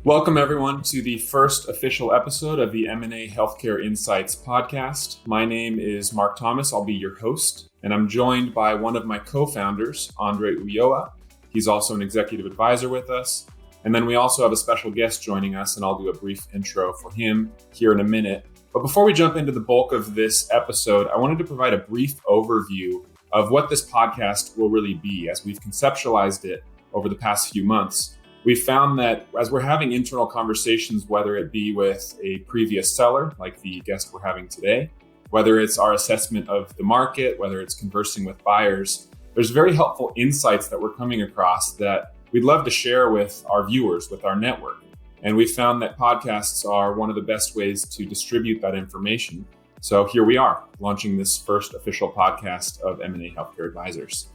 Welcome, everyone, to the first official episode of the M&A Healthcare Insights podcast. My name is Mark Thomas. I'll be your host, and I'm joined by one of my co-founders, Andre Ulloa. He's also an executive advisor with us. And then we also have a special guest joining us, and I'll do a brief intro for him here in a minute. But before we jump into the bulk of this episode, I wanted to provide a brief overview of what this podcast will really be as we've conceptualized it over the past few months. We've found that as we're having internal conversations, whether it be with a previous seller, like the guest we're having today, whether it's our assessment of the market, whether it's conversing with buyers, there's very helpful insights that we're coming across that we'd love to share with our viewers, with our network. And we found that podcasts are one of the best ways to distribute that information. So here we are, launching this first official podcast of M&A Healthcare Advisors.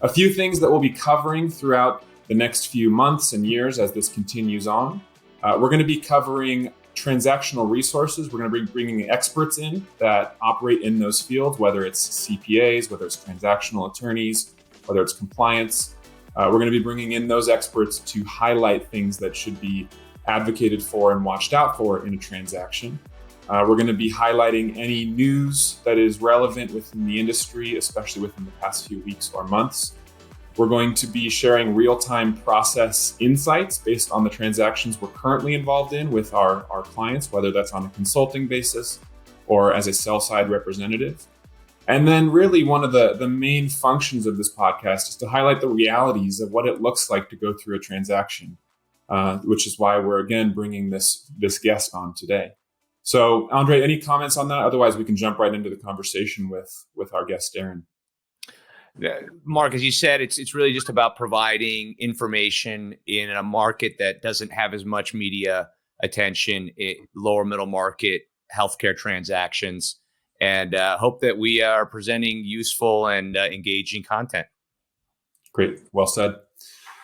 A few things that we'll be covering throughout the next few months and years as this continues on. We're going to be covering transactional resources. We're going to be bringing experts in that operate in those fields, whether it's CPAs, whether it's transactional attorneys, whether it's compliance. We're going to be bringing in those experts to highlight things that should be advocated for and watched out for in a transaction. We're going to be highlighting any news that is relevant within the industry, especially within the past few weeks or months. We're going to be sharing real-time process insights based on the transactions we're currently involved in with our clients, whether that's on a consulting basis or as a sell-side representative. And then really one of the main functions of this podcast is to highlight the realities of what it looks like to go through a transaction, which is why we're again bringing this guest on today. So Andre, any comments on that? Otherwise, we can jump right into the conversation with our guest, Darren. Mark, as you said, it's really just about providing information in a market that doesn't have as much media attention, lower middle market healthcare transactions, and hope that we are presenting useful and engaging content. Great. Well said.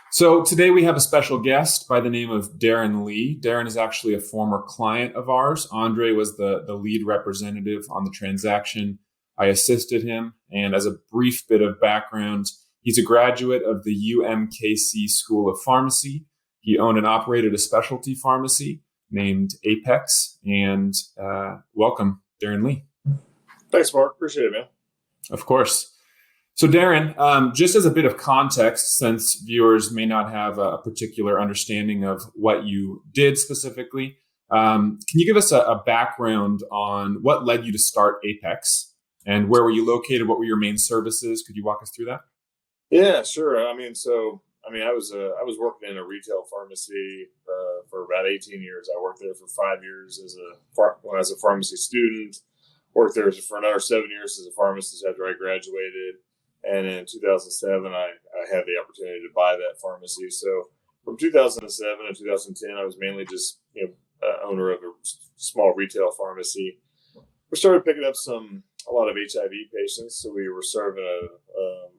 So today we have a special guest by the name of Darren Lee. Darren is actually a former client of ours. Andre was the lead representative on the transaction. I assisted him, and as a brief bit of background, he's a graduate of the UMKC School of Pharmacy. He owned and operated a specialty pharmacy named Apex, and welcome, Darren Lee. Thanks, Mark. Appreciate it, man. Of course. So Darren, just as a bit of context, since viewers may not have a particular understanding of what you did specifically, can you give us a background on what led you to start Apex? And where were you located? What were your main services? Could you walk us through that? Yeah, sure. I was working in a retail pharmacy for about 18 years. I worked there for 5 years as a pharmacy student. Worked there for another 7 years as a pharmacist after I graduated. And in 2007, I had the opportunity to buy that pharmacy. So from 2007 to 2010, I was mainly just owner of a small retail pharmacy. We started picking up a lot of HIV patients, so we were serving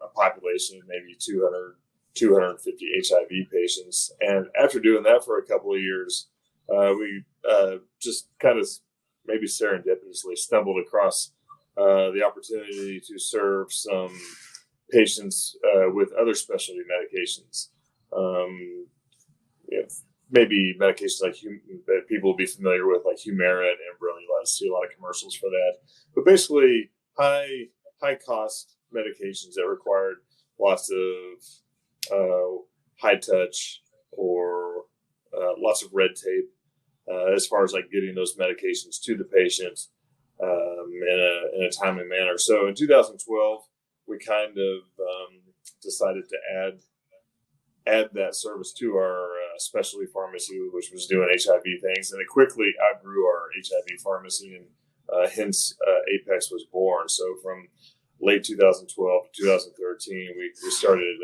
a population of maybe 250 HIV patients. And after doing that for a couple of years, we just kind of maybe serendipitously stumbled across the opportunity to serve some patients with other specialty medications. Maybe medications like that people will be familiar with, like Humira and Embro. You see a lot of commercials for that. But basically, high cost medications that required lots of high touch or lots of red tape as far as like getting those medications to the patient in a timely manner. So in 2012, we kind of decided to add that service to our specialty pharmacy, which was doing HIV things, and it quickly outgrew our HIV pharmacy, and hence Apex was born. So from late 2012 to 2013, we started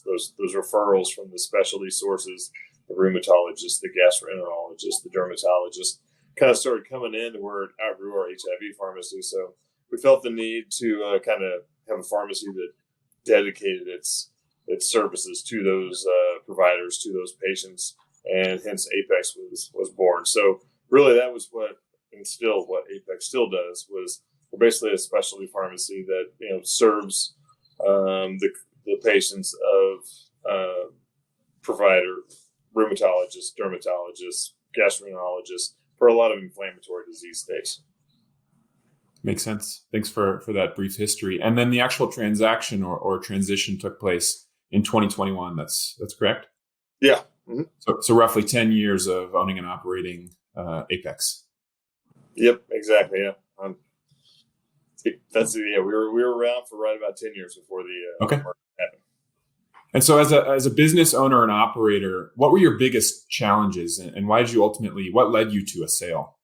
those referrals from the specialty sources, the rheumatologist, the gastroenterologist, the dermatologist, kind of started coming in to where it outgrew our HIV pharmacy. So we felt the need to kind of have a pharmacy that dedicated its services to those providers, to those patients, and hence Apex was born. So really that was what Apex still does, was we're basically a specialty pharmacy that serves the patients of rheumatologists, dermatologists, gastroenterologists for a lot of inflammatory disease states. Makes sense. Thanks for that brief history. And then the actual transaction or transition took place in 2021. That's correct? Yeah. Mm-hmm. So roughly 10 years of owning and operating Apex. Yep, exactly. Yeah. We were around for right about 10 years before the okay. market happened. And so as a business owner and operator, what were your biggest challenges and why did you what led you to a sale?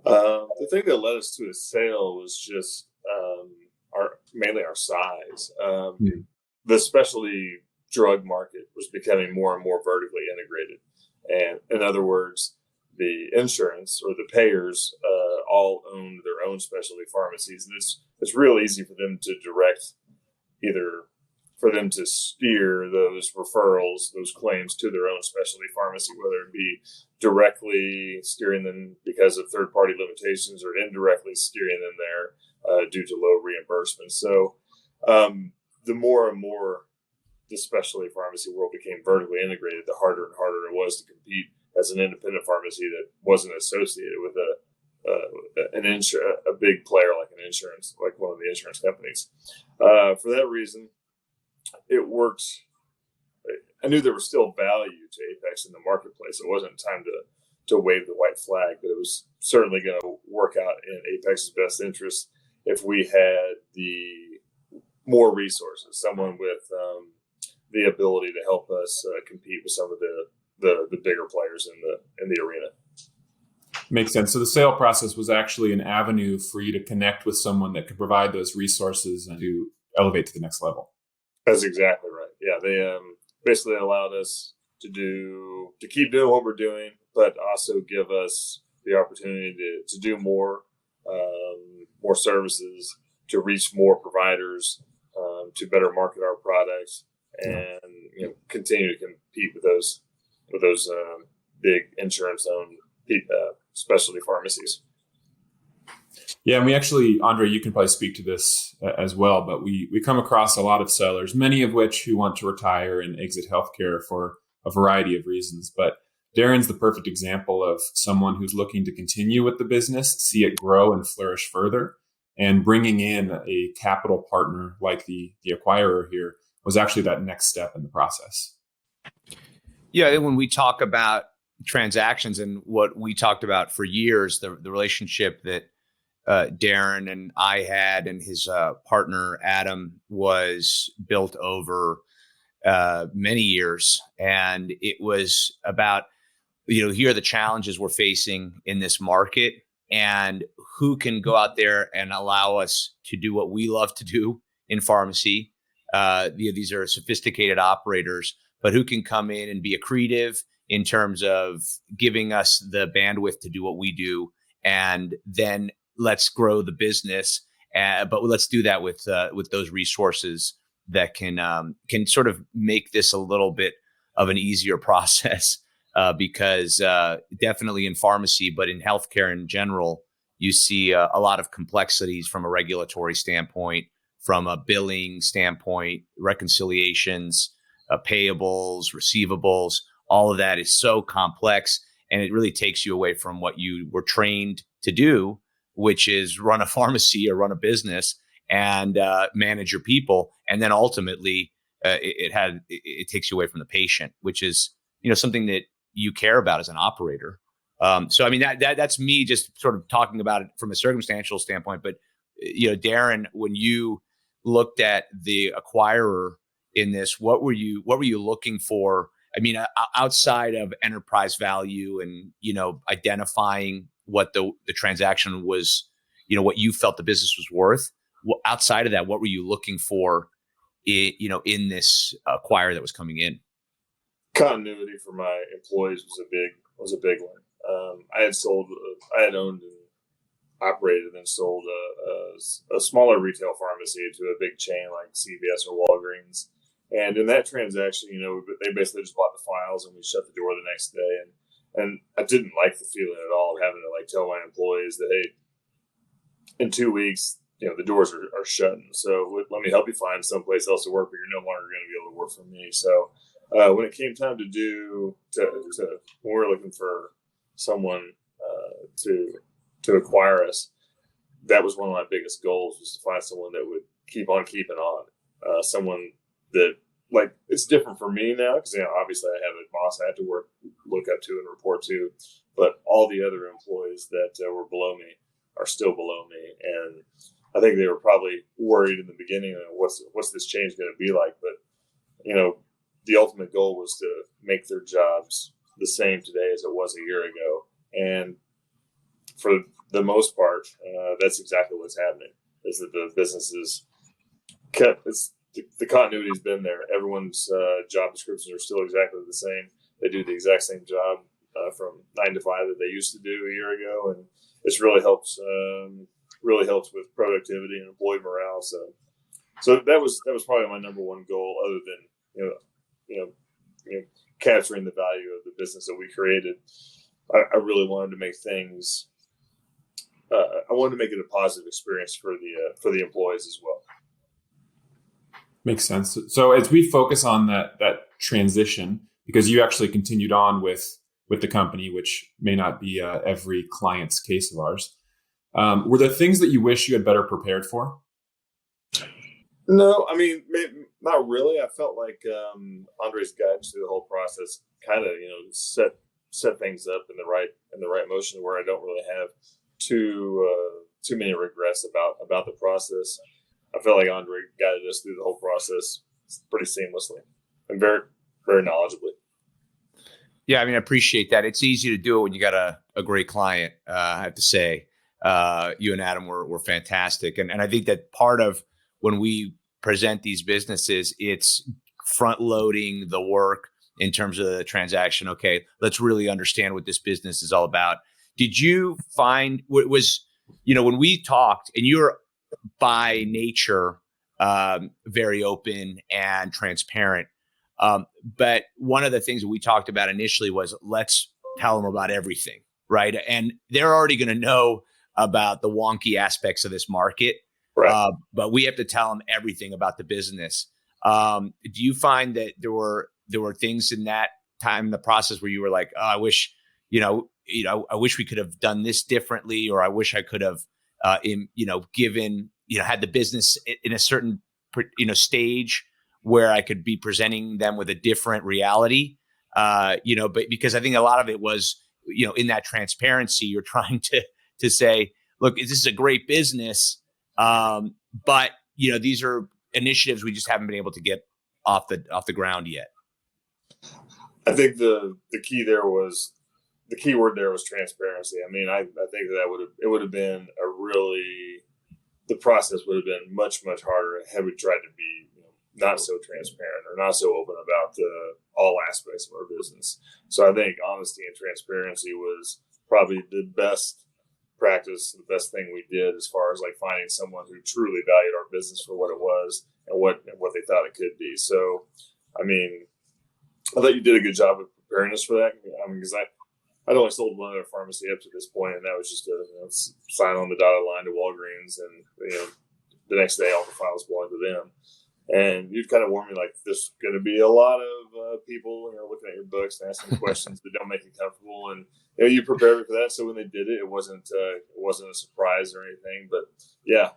The thing that led us to a sale was just mainly our size. The specialty drug market was becoming more and more vertically integrated. And in other words, the insurance or the payers all owned their own specialty pharmacies. And it's real easy for them to steer those referrals, those claims to their own specialty pharmacy, whether it be directly steering them because of third-party limitations or indirectly steering them there due to low reimbursement. So the more and more the specialty pharmacy world became vertically integrated, the harder and harder it was to compete as an independent pharmacy that wasn't associated with a big player like an insurance, like one of the insurance companies. For that reason, it worked. I knew there was still value to Apex in the marketplace. It wasn't time to wave the white flag, but it was certainly going to work out in Apex's best interest if we had the more resources, someone with the ability to help us compete with some of the bigger players in the arena. Makes sense. So the sale process was actually an avenue for you to connect with someone that could provide those resources and to elevate to the next level. That's exactly right. Yeah, they basically allowed us to keep doing what we're doing, but also give us the opportunity to do more services, to reach more providers, to better market our products, and continue to compete with those big insurance-owned specialty pharmacies. Yeah, and we actually, Andre, you can probably speak to this as well, but we come across a lot of sellers, many of which who want to retire and exit healthcare for a variety of reasons. But Darren's the perfect example of someone who's looking to continue with the business, see it grow and flourish further, and bringing in a capital partner like the acquirer here was actually that next step in the process. Yeah, when we talk about transactions and what we talked about for years, the relationship that Darren and I had and his partner Adam was built over many years, and it was about here are the challenges we're facing in this market, and who can go out there and allow us to do what we love to do in pharmacy. These are sophisticated operators, but who can come in and be accretive in terms of giving us the bandwidth to do what we do, and then let's grow the business, but let's do that with those resources that can sort of make this a little bit of an easier process. Because definitely in pharmacy, but in healthcare in general, you see a lot of complexities from a regulatory standpoint, from a billing standpoint, reconciliations, payables, receivables. All of that is so complex, and it really takes you away from what you were trained to do, which is run a pharmacy or run a business and manage your people. And then ultimately, it takes you away from the patient, which is something that you care about as an operator. So I mean that's me just sort of talking about it from a circumstantial standpoint. But Darren, when you looked at the acquirer in this, what were you looking for? I mean, outside of enterprise value and identifying what the transaction was, what you felt the business was worth. Outside of that, what were you looking for? In this acquirer that was coming in. Continuity for my employees was a big one. I had owned and operated and sold a smaller retail pharmacy to a big chain like CVS or Walgreens. And in that transaction, they basically just bought the files and we shut the door the next day. And I didn't like the feeling at all of having to tell my employees that, hey, in 2 weeks, the doors are shut. So let me help you find someplace else to work, but you're no longer going to be able to work for me. So when it came time to when we were looking for someone to acquire us, that was one of my biggest goals, was to find someone that would keep on keeping on. Someone that, like, it's different for me now because, obviously I have a boss I have to look up to and report to, but all the other employees that were below me are still below me, and I think they were probably worried in the beginning, what's this change going to be like? But the ultimate goal was to make their jobs the same today as it was a year ago, and for the most part, that's exactly what's happening. Is that the business is kept? The continuity has been there. Everyone's job descriptions are still exactly the same. They do the exact same job from 9 to 5 that they used to do a year ago, and it's really helps with productivity and employee morale. So that was probably my number one goal, other than capturing the value of the business that we created. I really wanted to make things. I wanted to make it a positive experience for the employees as well. Makes sense. So as we focus on that transition, because you actually continued on with the company, which may not be every client's case of ours, were there things that you wish you had better prepared for? No, I mean, not really. I felt like Andre's guidance through the whole process kind of set things up in the right motion, where I don't really have too many regrets about the process. I feel like Andre guided us through the whole process pretty seamlessly and very, very knowledgeably. Yeah, I mean, I appreciate that. It's easy to do it when you got a great client. I have to say, you and Adam were fantastic, and I think that part of when we present these businesses, it's front loading the work in terms of the transaction. Okay, let's really understand what this business is all about. Did you find when we talked, and you're by nature very open and transparent, but one of the things that we talked about initially was, let's tell them about everything, right? And they're already going to know about the wonky aspects of this market, right. But we have to tell them everything about the business. Do you find that there were things in that time in the process where you were like, oh, I wish we could have done this differently, or I wish I could have given, had the business in a certain, stage where I could be presenting them with a different reality, but because I think a lot of it was, in that transparency, you're trying to say, look, this is a great business, but these are initiatives we just haven't been able to get off the ground yet. I think the key word there was transparency. I mean, I think it would have been the process would have been much, much harder had we tried to be not so transparent or not so open about all aspects of our business. So I think honesty and transparency was probably the best practice, the best thing we did, as far as like finding someone who truly valued our business for what it was and what they thought it could be. So, I mean, I thought you did a good job of preparing us for that. I mean, because I'd only sold one other pharmacy up to this point, and that was just a sign on the dotted line to Walgreens, and the next day all the files belonged to them. And you'd kind of warn me, like, there's going to be a lot of people, looking at your books and asking questions that don't make you comfortable, and you prepare me for that. So when they did it, it wasn't a surprise or anything. But yeah,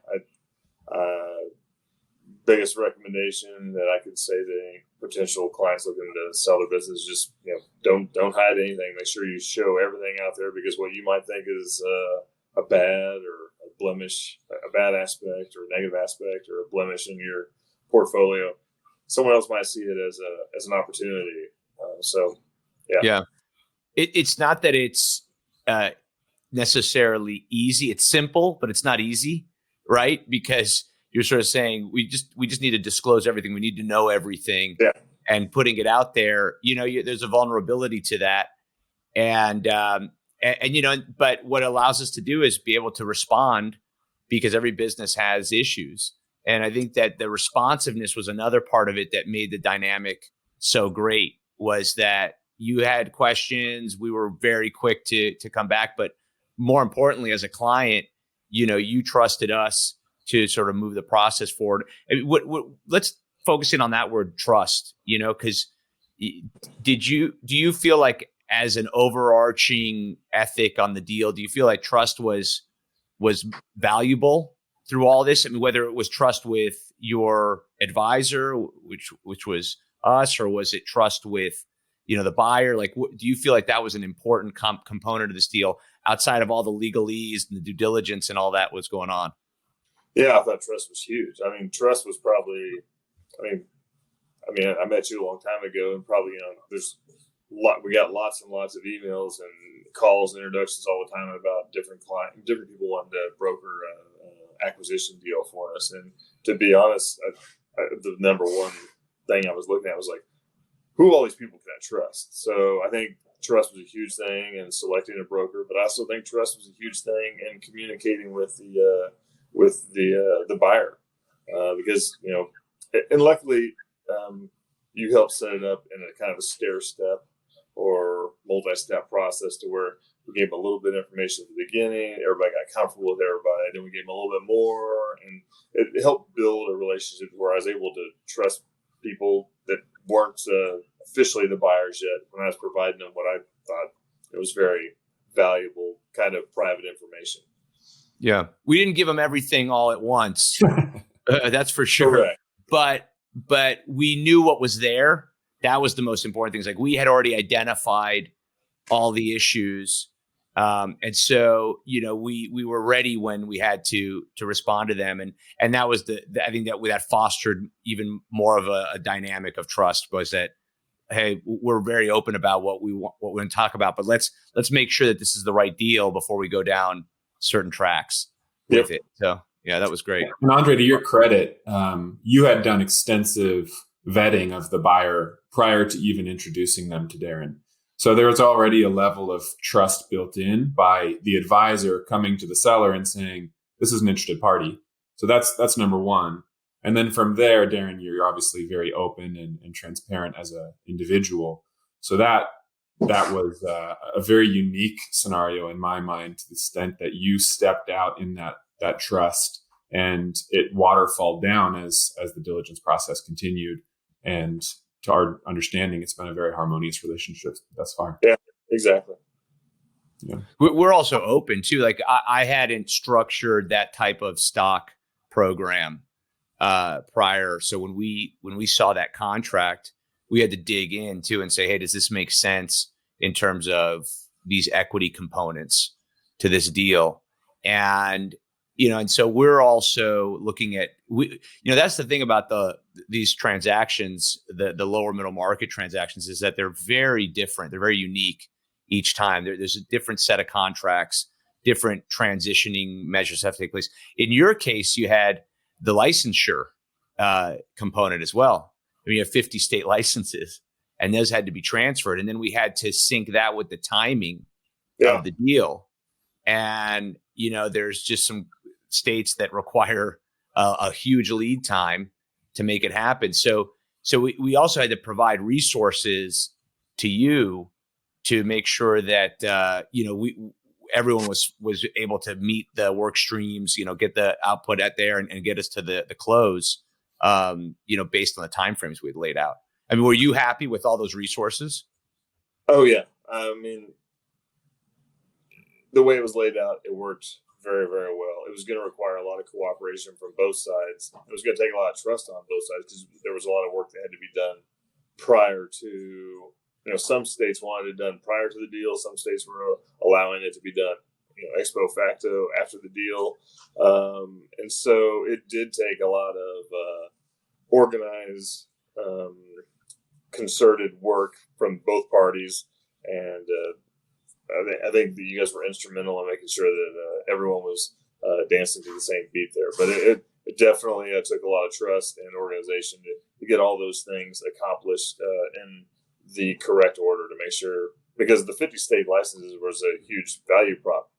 biggest recommendation that I could say to any potential clients looking to sell their business, just don't hide anything. Make sure you show everything out there, because what you might think is a bad or a blemish, a bad aspect or a negative aspect or a blemish in your portfolio, someone else might see it as an opportunity. Yeah. It's not that it's necessarily easy. It's simple, but it's not easy, right? Because you're sort of saying we just need to disclose everything. We need to know everything, and putting it out there. There's a vulnerability to that, and but what allows us to do is be able to respond, because every business has issues. And I think that the responsiveness was another part of it that made the dynamic so great, was that you had questions. We were very quick to come back. But more importantly, as a client, you trusted us to sort of move the process forward. I mean, let's focus in on that word, trust, because, do you feel like, as an overarching ethic on the deal, do you feel like trust was valuable through all this? I mean, whether it was trust with your advisor, which was us, or was it trust with, the buyer? Like, do you feel like that was an important component of this deal outside of all the legalese and the due diligence and all that was going on? Yeah, I thought trust was huge. I mean, trust was probably, I met you a long time ago, and probably, we got lots and lots of emails and calls and introductions all the time about different people wanting to broker acquisition deal for us. And to be honest, the number one thing I was looking at was like, who all these people can I trust? So I think trust was a huge thing in selecting a broker, but I also think trust was a huge thing in communicating with the buyer, because and luckily you helped set it up in a kind of a stair step or multi-step process to where we gave them a little bit of information at the beginning. Everybody got comfortable with everybody. Then we gave them a little bit more, and it helped build a relationship where I was able to trust people that weren't officially the buyers yet when I was providing them what I thought it was very valuable kind of private information. Yeah. We didn't give them everything all at once. That's for sure. Correct. But we knew what was there. That was the most important thing. It's like we had already identified all the issues. And so, we were ready when we had to respond to them. And that was I think that fostered even more of a dynamic of trust, was that, hey, we're very open about what we're going to talk about, but let's make sure that this is the right deal before we go down certain tracks with it. So yeah, that was great. And Andre, to your credit, you had done extensive vetting of the buyer prior to even introducing them to Darren. So there was already a level of trust built in by the advisor coming to the seller and saying, this is an interested party. So that's number one. And then from there, Darren, you're obviously very open and transparent as an individual. So that was a very unique scenario in my mind, to the extent that you stepped out in that trust, and it waterfalled down as the diligence process continued. And to our understanding, it's been a very harmonious relationship thus far. Yeah, exactly. Yeah. We're also open too. Like I hadn't structured that type of stock program prior. So when we saw that contract, we had to dig in too and say, hey, does this make sense in terms of these equity components to this deal? And and so we're also looking at, that's the thing about these transactions, the lower middle market transactions, is that they're very different. They're very unique each time. There's a different set of contracts, different transitioning measures have to take place. In your case, you had the licensure component as well. I mean, you have 50 state licenses, and those had to be transferred. And then we had to sync that with the timing of the deal. And, there's just some states that require a huge lead time to make it happen. So we also had to provide resources to you to make sure that, everyone was able to meet the work streams, get the output out there and get us to the close, based on the timeframes we had laid out. I mean, were you happy with all those resources? Oh yeah. I mean, the way it was laid out, it worked very, very well. It was going to require a lot of cooperation from both sides. It was going to take a lot of trust on both sides, because there was a lot of work that had to be done prior to, some states wanted it done prior to the deal. Some states were allowing it to be done, ex post facto after the deal. And so it did take a lot of organized, concerted work from both parties. And I think that you guys were instrumental in making sure that everyone was dancing to the same beat there. But it definitely took a lot of trust and organization to get all those things accomplished in the correct order, to make sure, because the 50 state licenses was a huge value prop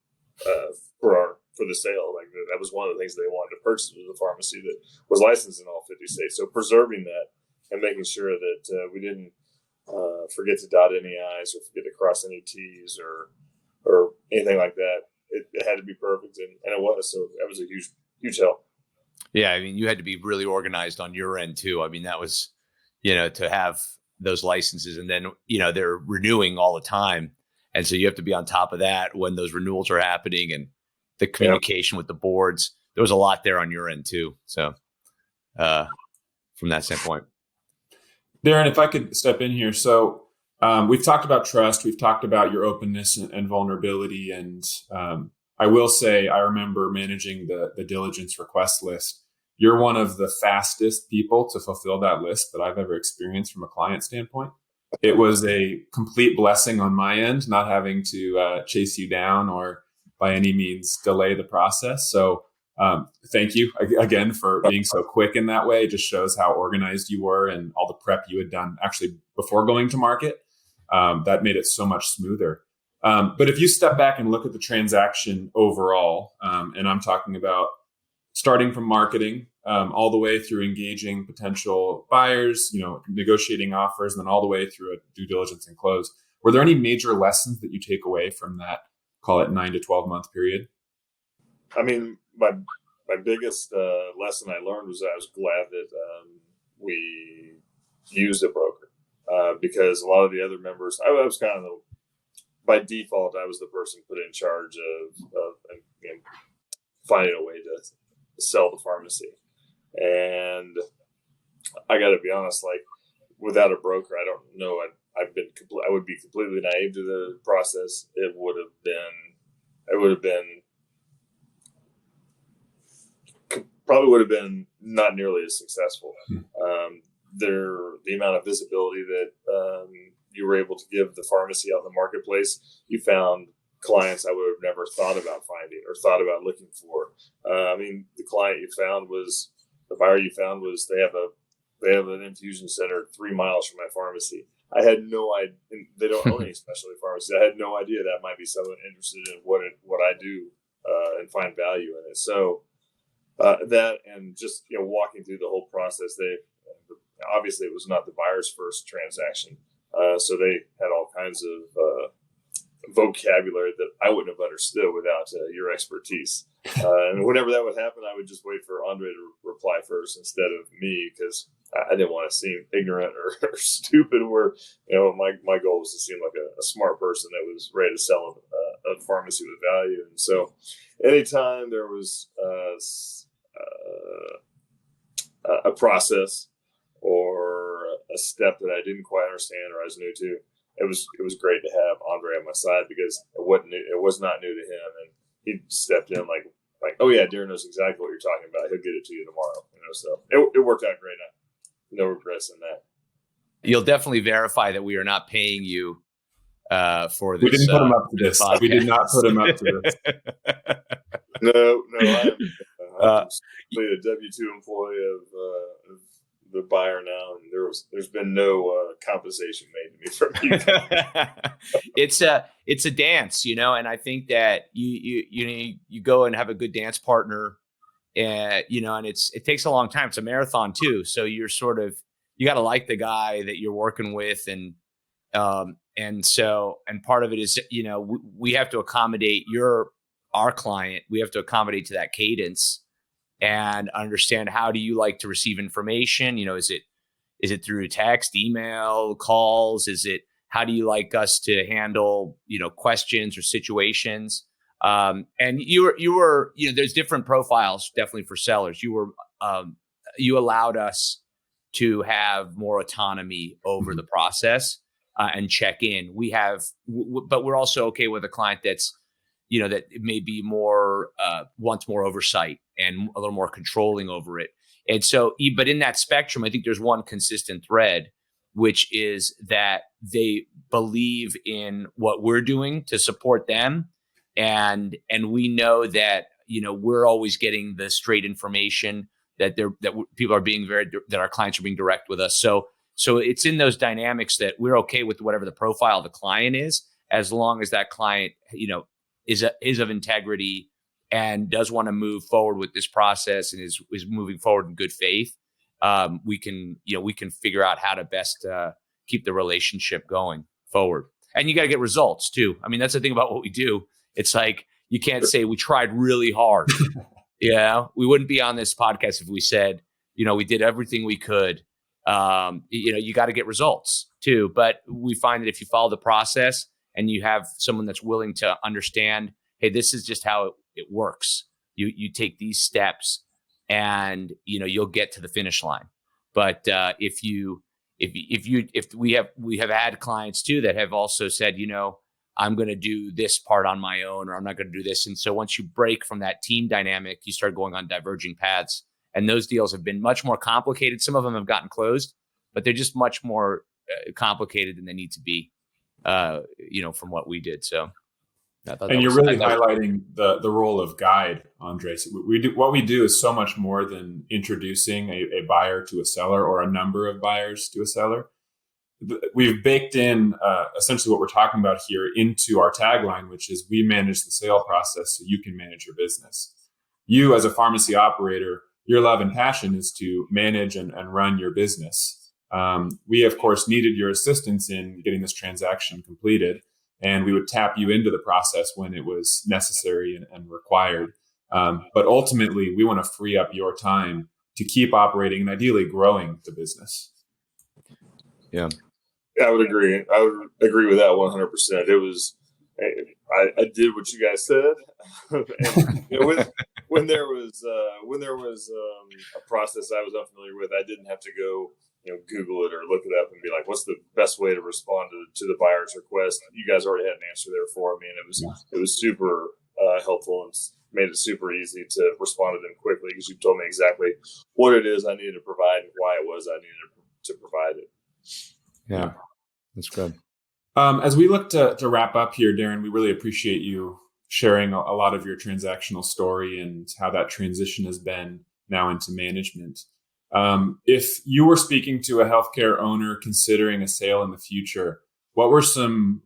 for the sale. Like that was one of the things they wanted to purchase, was a pharmacy that was licensed in all 50 states. So preserving that and making sure that we didn't forget to dot any I's or forget to cross any T's or anything like that. It had to be perfect, and it was. So that was a huge help. Yeah, I mean, you had to be really organized on your end too. I mean, that was, to have those licenses, and then they're renewing all the time, and so you have to be on top of that when those renewals are happening, and the communication with the boards. There was a lot there on your end too. So from that standpoint, Darren, if I could step in here, so. We've talked about trust. We've talked about your openness and vulnerability. And I will say, I remember managing the diligence request list. You're one of the fastest people to fulfill that list that I've ever experienced from a client standpoint. It was a complete blessing on my end, not having to chase you down or by any means delay the process. So thank you again for being so quick in that way. It just shows how organized you were and all the prep you had done actually before going to market. That made it so much smoother. But if you step back and look at the transaction overall, and I'm talking about starting from marketing all the way through engaging potential buyers, negotiating offers, and then all the way through a due diligence and close, were there any major lessons that you take away from that, call it 9 to 12 month period? I mean, my biggest lesson I learned was I was glad that we used a broker. Because a lot of the other members, I was kind of by default, I was the person put in charge of finding a way to sell the pharmacy. And I got to be honest, like without a broker, I don't know. I would be completely naive to the process. It would have been not nearly as successful. The amount of visibility that you were able to give the pharmacy out in the marketplace, you found clients I would have never thought about finding or thought about looking for. The buyer you found was they have an infusion center 3 miles from my pharmacy. I had no idea. They don't own any specialty pharmacies. I had no idea that might be someone interested in what I do and find value in it. So that and just walking through the whole process, obviously it was not the buyer's first transaction. So they had all kinds of vocabulary that I wouldn't have understood without your expertise. And whenever that would happen, I would just wait for Andre to reply first instead of me, because I didn't want to seem ignorant or stupid. My goal was to seem like a smart person that was ready to sell a pharmacy with value. And so anytime there was a process or a step that I didn't quite understand or I was new to, it was great to have Andre on my side, because it was not new to him, and he stepped in like, oh yeah, Darren knows exactly what you're talking about. He'll get it to you tomorrow. So it worked out great. No regrets in that. You'll definitely verify that we are not paying you for this. We didn't put him up to this. Podcast. We did not put him up to this. No, I'm a W-2 employee of the buyer now, and there's been no compensation made to me from you. It's a dance, and I think that you go and have a good dance partner, and and it takes a long time. It's a marathon too, so you got to like the guy that you're working with, and part of it is we have to accommodate our client. We have to accommodate to that cadence and understand, how do you like to receive information? Is it through text, email, calls? How do you like us to handle, questions or situations? And you were, there's different profiles definitely for sellers. You allowed us to have more autonomy over the process and check in. But we're also okay with a client that's, that may be more, wants more oversight and a little more controlling over it. And so, but in that spectrum, I think there's one consistent thread, which is that they believe in what we're doing to support them. And we know that, we're always getting the straight information, that people are being that our clients are being direct with us. So it's in those dynamics that we're okay with whatever the profile of the client is, as long as that client, is of integrity and does want to move forward with this process and is moving forward in good faith. We can figure out how to best keep the relationship going forward. And you got to get results too. I mean, that's the thing about what we do. It's like, you can't say we tried really hard. We wouldn't be on this podcast if we said, we did everything we could You got to get results too. But we find that if you follow the process and you have someone that's willing to understand, hey, this is just how it works. You take these steps, and you'll get to the finish line. But if we have had clients too that have also said, I'm going to do this part on my own, or I'm not going to do this. And so once you break from that team dynamic, you start going on diverging paths. And those deals have been much more complicated. Some of them have gotten closed, but they're just much more complicated than they need to be, from what we did. So and you're really highlighting the role of guide, Andre. So what we do is so much more than introducing a buyer to a seller or a number of buyers to a seller. We've baked in essentially what we're talking about here into our tagline, which is we manage the sale process so you can manage your business. You as a pharmacy operator, your love and passion is to manage and run your business. We, of course, needed your assistance in getting this transaction completed, and we would tap you into the process when it was necessary and required. But ultimately, we want to free up your time to keep operating and ideally growing the business. Yeah, I would agree. I would agree with that 100%. It was, I did what you guys said. And, when there was a process I was unfamiliar with, I didn't have to go Google it or look it up and be like, what's the best way to respond to the buyer's request? You guys already had an answer there for me, and it was super helpful and made it super easy to respond to them quickly because you told me exactly what it is I needed to provide and why it was I needed to provide it. Yeah, that's good. As we look to wrap up here, Darren, we really appreciate you sharing a lot of your transactional story and how that transition has been now into management. If you were speaking to a healthcare owner considering a sale in the future, what were some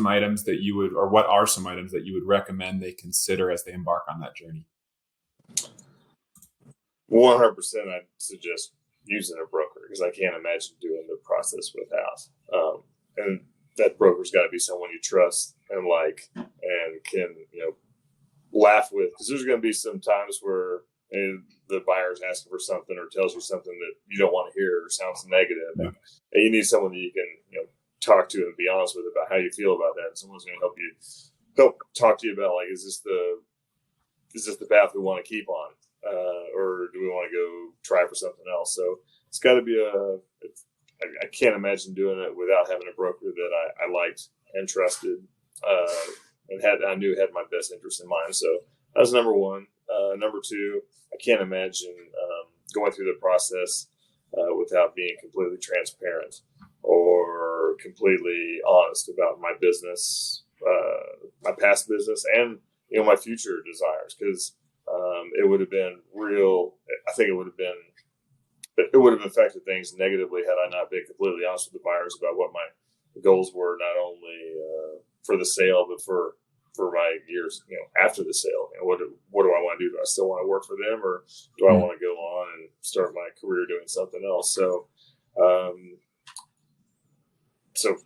items that you would, or what are some items that you would recommend they consider as they embark on that journey? 100%, I'd suggest using a broker because I can't imagine doing the process without. And that broker's got to be someone you trust and like, and can laugh with, because there's going to be some times where the buyer's asking for something or tells you something that you don't want to hear or sounds negative. Yeah. And you need someone that you can talk to and be honest with about how you feel about that. And someone's going to help talk to you about, like, is this the path we want to keep on, or do we want to go try for something else? So it's got to be I can't imagine doing it without having a broker that I liked and trusted, and I knew had my best interest in mind. So that was number one. Number two, I can't imagine going through the process without being completely transparent or completely honest about my business, my past business, and my future desires. Because it would have been real. I think it would have affected things negatively had I not been completely honest with the buyers about what my goals were, not only for the sale, but for my years, after the sale. What do I want to do? Do I still want to work for them, or do I want to go on and start my career doing something else? So, so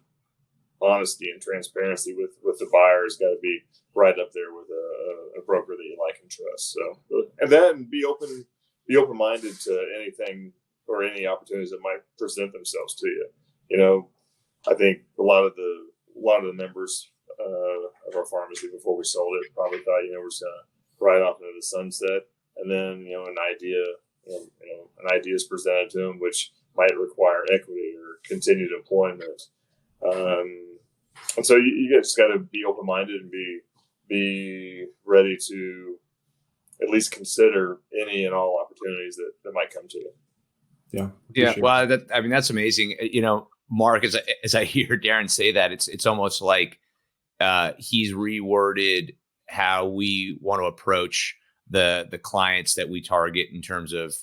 honesty and transparency with the buyer has got to be right up there with a broker that you like and trust. So, and then be open-minded to anything or any opportunities that might present themselves to you. I think a lot of the members of our pharmacy before we sold it probably thought we're just gonna ride off into the sunset, and then an idea is presented to them which might require equity or continued employment, and so you just got to be open-minded and be ready to at least consider any and all opportunities that might come to you. Yeah. Well, that's amazing. Mark, as I hear Darren say that, it's almost like he's reworded how we want to approach the clients that we target in terms of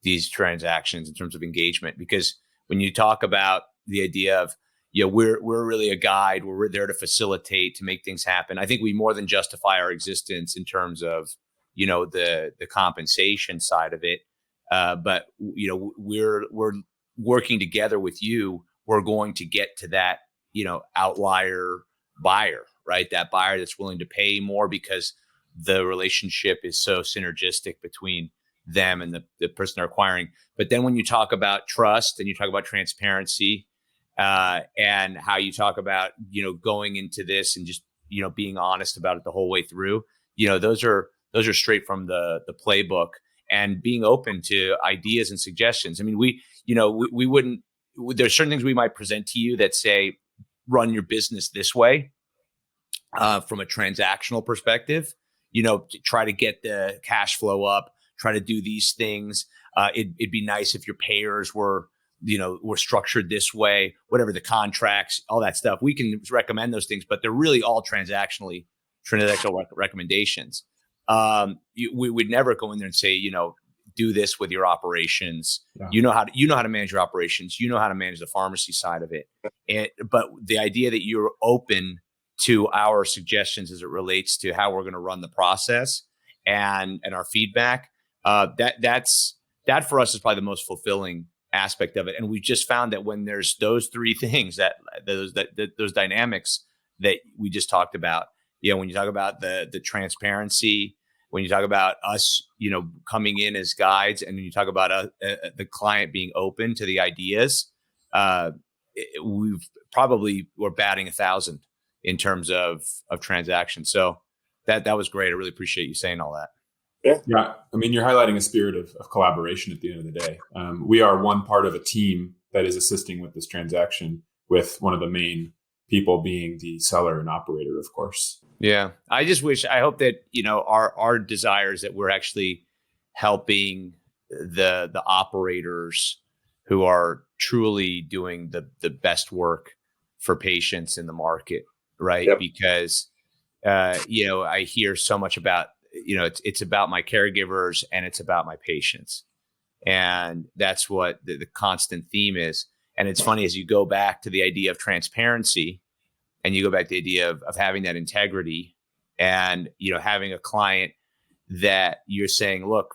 these transactions, in terms of engagement. Because when you talk about the idea of, we're really a guide, we're there to facilitate, to make things happen. I think we more than justify our existence in terms of, the compensation side of it. But we're working together with you. We're going to get to that, outlier buyer, right? That buyer that's willing to pay more because the relationship is so synergistic between them and the person they're acquiring. But then when you talk about trust and you talk about transparency, and how you talk about, going into this and just, being honest about it the whole way through, those are straight from the playbook, and being open to ideas and suggestions. I mean, we wouldn't, there's certain things we might present to you that say, run your business this way, from a transactional perspective, to try to get the cash flow up, try to do these things. It'd be nice if your payers were structured this way, whatever the contracts, all that stuff. We can recommend those things, but they're really all transactional recommendations. We would never go in there and say, do this with your operations. Yeah. You know how to manage your operations. You know how to manage the pharmacy side of it. But the idea that you're open to our suggestions as it relates to how we're going to run the process and our feedback, that for us is probably the most fulfilling aspect of it. And we just found that when there's those three things, those dynamics that we just talked about, when you talk about the transparency, when you talk about us, coming in as guides, and when you talk about the client being open to the ideas, we're batting 1,000 in terms of transactions. So that was great. I really appreciate you saying all that. Yeah. I mean, you're highlighting a spirit of collaboration at the end of the day. We are one part of a team that is assisting with this transaction, with one of the main people being the seller and operator, of course. Yeah. I hope that, our desire is that we're actually helping the operators who are truly doing the best work for patients in the market, right? Yep. Because, I hear so much about, it's about my caregivers and it's about my patients. And that's what the constant theme is. And it's funny, as you go back to the idea of transparency, and you go back to the idea of having that integrity, and, having a client that you're saying, look,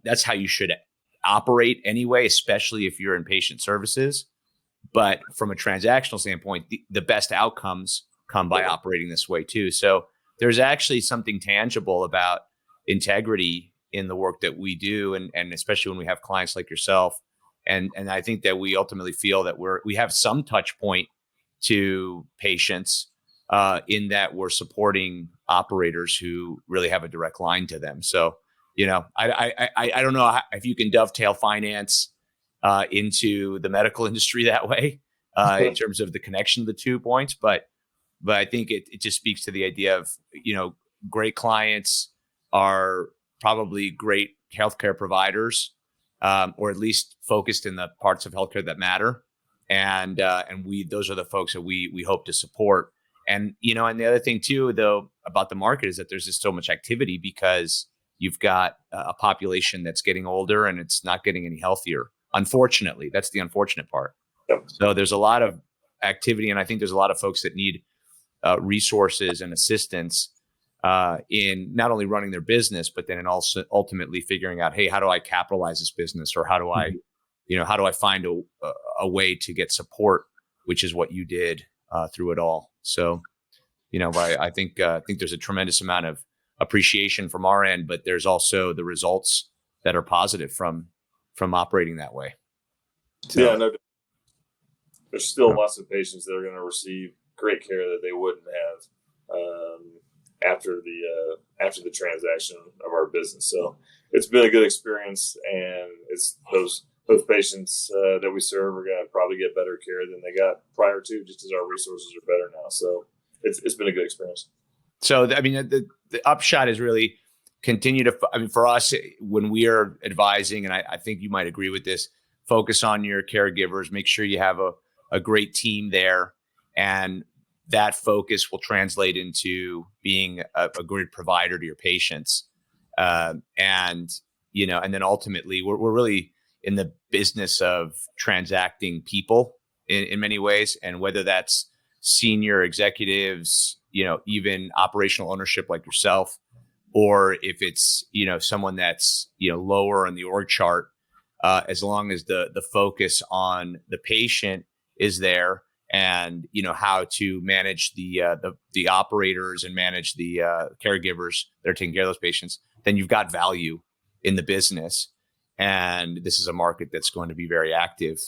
that's how you should operate anyway, especially if you're in patient services. But from a transactional standpoint, the best outcomes come by operating this way too. So there's actually something tangible about integrity in the work that we do, and especially when we have clients like yourself. And I think that we ultimately feel that we have some touch point to patients, in that we're supporting operators who really have a direct line to them. So, I don't know if you can dovetail finance into the medical industry that way, in terms of the connection of the 2 points, but I think it just speaks to the idea of, great clients are probably great healthcare providers, or at least focused in the parts of healthcare that matter. And those are the folks that we hope to support. And, and the other thing too, though, about the market is that there's just so much activity, because you've got a population that's getting older and it's not getting any healthier. Unfortunately, that's the unfortunate part. Yep. So there's a lot of activity, and I think there's a lot of folks that need resources and assistance in not only running their business, but then in also ultimately figuring out, hey, how do I capitalize this business, or how do I find a way to get support, which is what you did through it all. So, I think there's a tremendous amount of appreciation from our end, but there's also the results that are positive from operating that way. So, yeah, no, there's still lots of patients that are going to receive great care that they wouldn't have after the transaction of our business. So it's been a good experience, and it's those patients that we serve are going to probably get better care than they got prior to, just as our resources are better now. So it's been a good experience. So, I mean, the upshot is really continue to, for us, when we are advising, and I think you might agree with this, focus on your caregivers, make sure you have a great team there, and that focus will translate into being a great provider to your patients. And then ultimately we're really in the business of transacting people in many ways. And whether that's senior executives, even operational ownership like yourself, or if it's, someone that's, lower on the org chart, as long as the focus on the patient is there, and, how to manage the operators and manage the caregivers that are taking care of those patients, then you've got value in the business. And this is a market that's going to be very active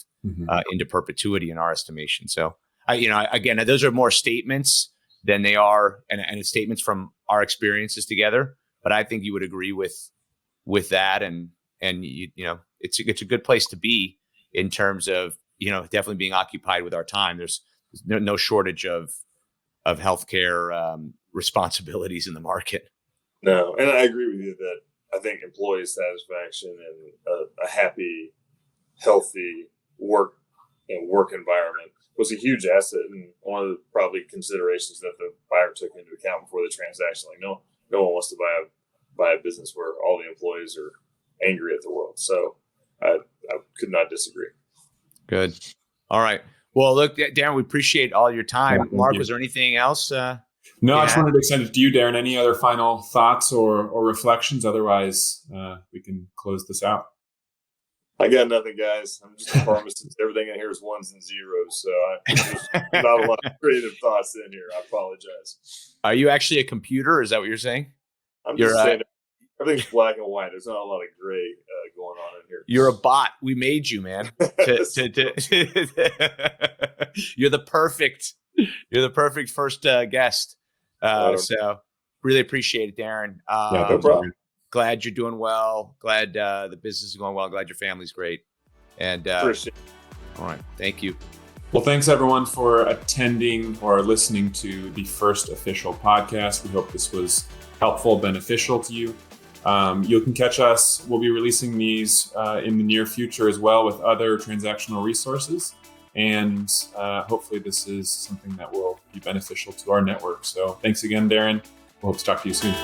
into perpetuity in our estimation. So, again, those are more statements than they are, and it's statements from our experiences together. But I think you would agree with that, and it's a good place to be in terms of definitely being occupied with our time. There's no shortage of healthcare responsibilities in the market. No, and I agree with you that I think employee satisfaction and a happy, healthy work environment was a huge asset, and one of the probably considerations that the buyer took into account before the transaction. Like no one wants to buy a business where all the employees are angry at the world. So I could not disagree. Good. All right. Well, look, Darren, we appreciate all your time. Yeah, Mark, was there anything else? No, I just wanted to extend it to you, Darren. Any other final thoughts or reflections? Otherwise, we can close this out. I got nothing, guys. I'm just a pharmacist. Everything in here is ones and zeros. So there's not a lot of creative thoughts in here. I apologize. Are you actually a computer? Is that what you're saying? I'm just saying everything's black and white. There's not a lot of gray going on in here. You're a bot. We made you, man. You're the perfect first guest. So really appreciate it, Darren. No problem. Glad you're doing well. Glad the business is going well. Glad your family's great. And appreciate it. All right. Thank you. Well, thanks everyone for attending or listening to the first official podcast. We hope this was helpful, beneficial to you. You can catch us. We'll be releasing these in the near future as well with other transactional resources. And hopefully this is something that will be beneficial to our network. So thanks again, Darren. We'll hope to talk to you soon.